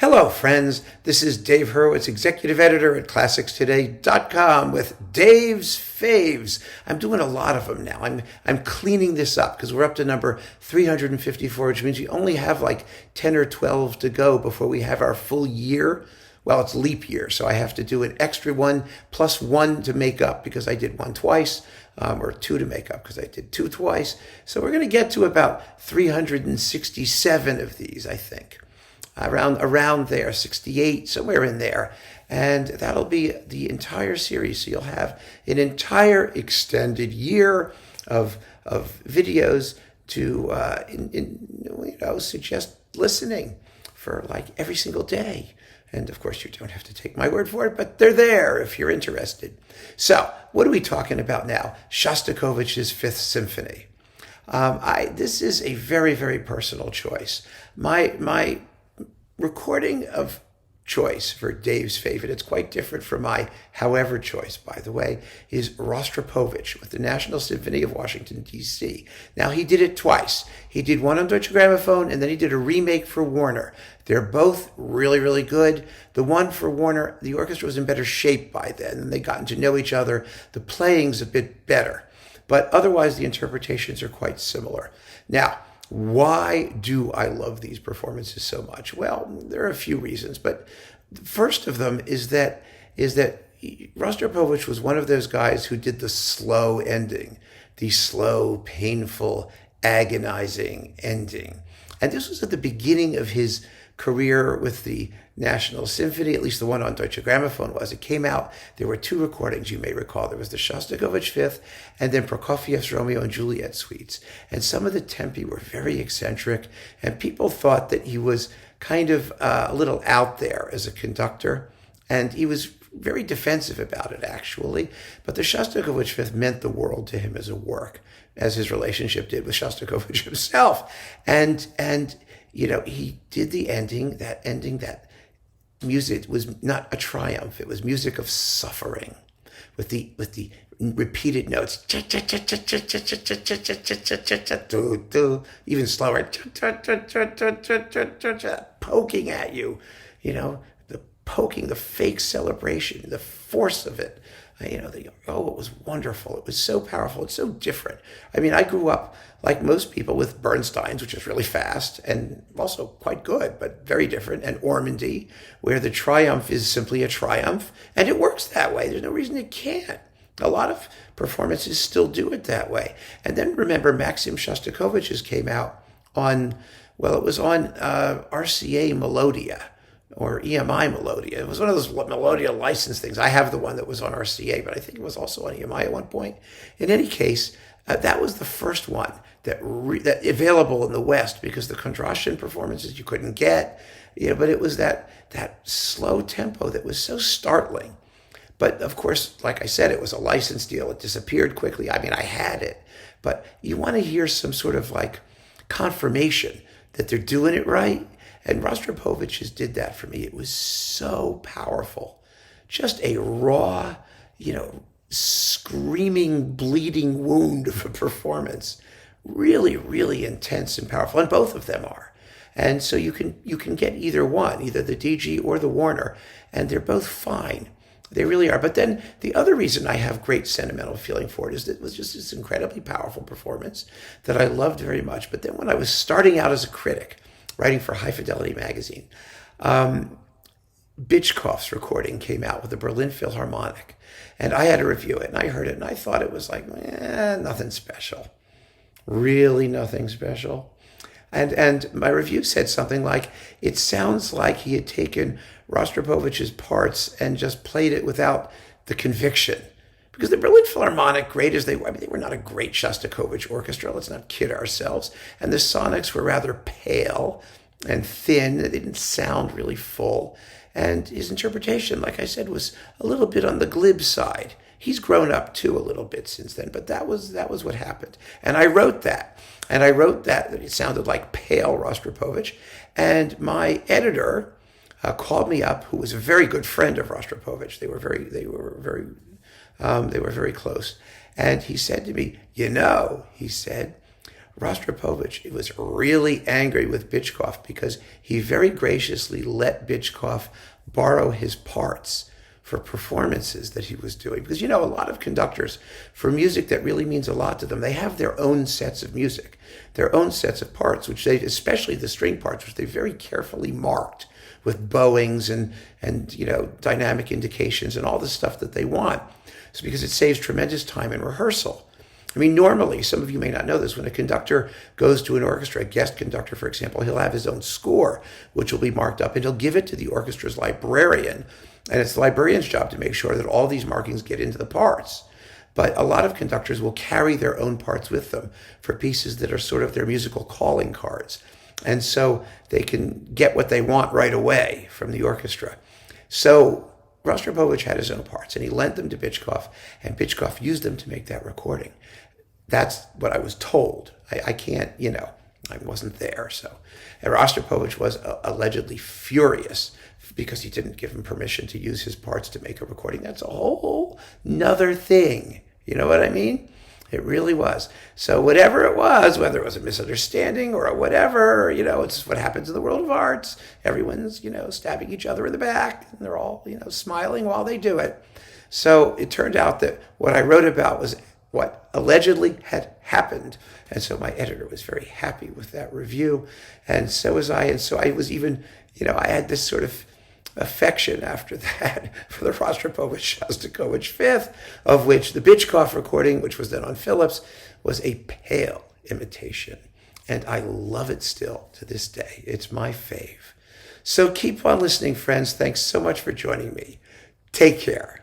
Hello, friends. This is Dave Hurwitz, executive editor at ClassicsToday.com with Dave's Faves. I'm doing a lot of them now. I'm cleaning this up because we're up to number 354, which means we only have like 10 or 12 to go before we have our full year. Well, it's leap year, so I have to do an extra one plus one to make up because I did one twice, or two to make up because I did two twice. So we're going to get to about 367 of these, I think. Around there, 68, somewhere in there. And that'll be the entire series. So you'll have an entire extended year of videos to suggest listening for like every single day. And of course, you don't have to take my word for it, but they're there if you're interested. So what are we talking about now? Shostakovich's Fifth Symphony. This is a very, very personal choice. My recording of choice for Dave's favorite, it's quite different from my however choice, by the way, is Rostropovich with the National Symphony of Washington, D.C. Now, he did it twice. He did one on Deutsche Grammophon, and then he did a remake for Warner. They're both really, really good. The one for Warner, the orchestra was in better shape by then, and they gotten to know each other. The playing's a bit better, but otherwise the interpretations are quite similar. Now, why do I love these performances so much? Well, there are a few reasons, but the first of them is that Rostropovich was one of those guys who did the slow ending, the slow, painful, agonizing ending. And this was at the beginning of his career with the National Symphony, at least the one on Deutsche Grammophon was. It came out, there were two recordings, you may recall. There was the Shostakovich Fifth and then Prokofiev's Romeo and Juliet suites. And some of the tempi were very eccentric, and people thought that he was kind of a little out there as a conductor, and he was very defensive about it, actually. But the Shostakovich Fifth meant the world to him as a work, as his relationship did with Shostakovich himself. And he did the ending that music was not a triumph. It was music of suffering with the repeated notes, even slower, poking at you, the poking, the fake celebration, the force of it. It was wonderful. It was so powerful. It's so different. I mean, I grew up, like most people, with Bernstein's, which is really fast and also quite good, but very different, and Ormandy, where the triumph is simply a triumph, and it works that way. There's no reason it can't. A lot of performances still do it that way. And then remember, Maxim Shostakovich's came out on RCA Melodia, or EMI Melodia. It was one of those Melodia license things. I have the one that was on RCA, but I think it was also on EMI at one point. In any case, that was the first one that available in the West, because the Kondratian performances you couldn't get, but it was that slow tempo that was so startling. But of course, like I said, it was a license deal. It disappeared quickly. I mean, I had it, but you want to hear some sort of like confirmation that they're doing it right. And Rostropovich's did that for me. It was so powerful. Just a raw, screaming, bleeding wound of a performance. Really, really intense and powerful. And both of them are. And so you can get either one, either the DG or the Warner, and they're both fine. They really are. But then the other reason I have great sentimental feeling for it is that it was just this incredibly powerful performance that I loved very much. But then when I was starting out as a critic, writing for High Fidelity magazine, Bitchkoff's recording came out with the Berlin Philharmonic, and I had to review it, and I heard it, and I thought it was like, nothing special. Really nothing special. And my review said something like, it sounds like he had taken Rostropovich's parts and just played it without the conviction. Because the Berlin Philharmonic, great as they were, they were not a great Shostakovich orchestra, let's not kid ourselves. And the sonics were rather pale and thin. They didn't sound really full. And his interpretation, like I said, was a little bit on the glib side. He's grown up too a little bit since then, but that was what happened. And I wrote that. And I wrote that it sounded like pale Rostropovich. And my editor called me up, who was a very good friend of Rostropovich. They were very close. And he said to me, he said, Rostropovich was really angry with Bychkov because he very graciously let Bychkov borrow his parts for performances that he was doing. Because, a lot of conductors, for music that really means a lot to them, they have their own sets of music, their own sets of parts, which they, especially the string parts, which they very carefully marked with bowings and dynamic indications and all the stuff that they want. It's because it saves tremendous time in rehearsal. I mean, normally, some of you may not know this, when a conductor goes to an orchestra, a guest conductor, for example, he'll have his own score, which will be marked up, and he'll give it to the orchestra's librarian. And it's the librarian's job to make sure that all these markings get into the parts. But a lot of conductors will carry their own parts with them for pieces that are sort of their musical calling cards. And so they can get what they want right away from the orchestra. So Rostropovich had his own parts, and he lent them to Bychkov, and Bychkov used them to make that recording. That's what I was told. I can't, I wasn't there. So, and Rostropovich was allegedly furious because he didn't give him permission to use his parts to make a recording. That's a whole nother thing. You know what I mean? It really was. So whatever it was, whether it was a misunderstanding or a whatever, it's what happens in the world of arts. Everyone's, stabbing each other in the back, and they're all, smiling while they do it. So it turned out that what I wrote about was what allegedly had happened. And so my editor was very happy with that review. And so was I. And so I was even, I had this sort of affection after that for the Rostropovich Shostakovich Fifth, of which the Bychkov recording, which was done on Philips, was a pale imitation. And I love it still to this day. It's my fave. So keep on listening, friends. Thanks so much for joining me. Take care.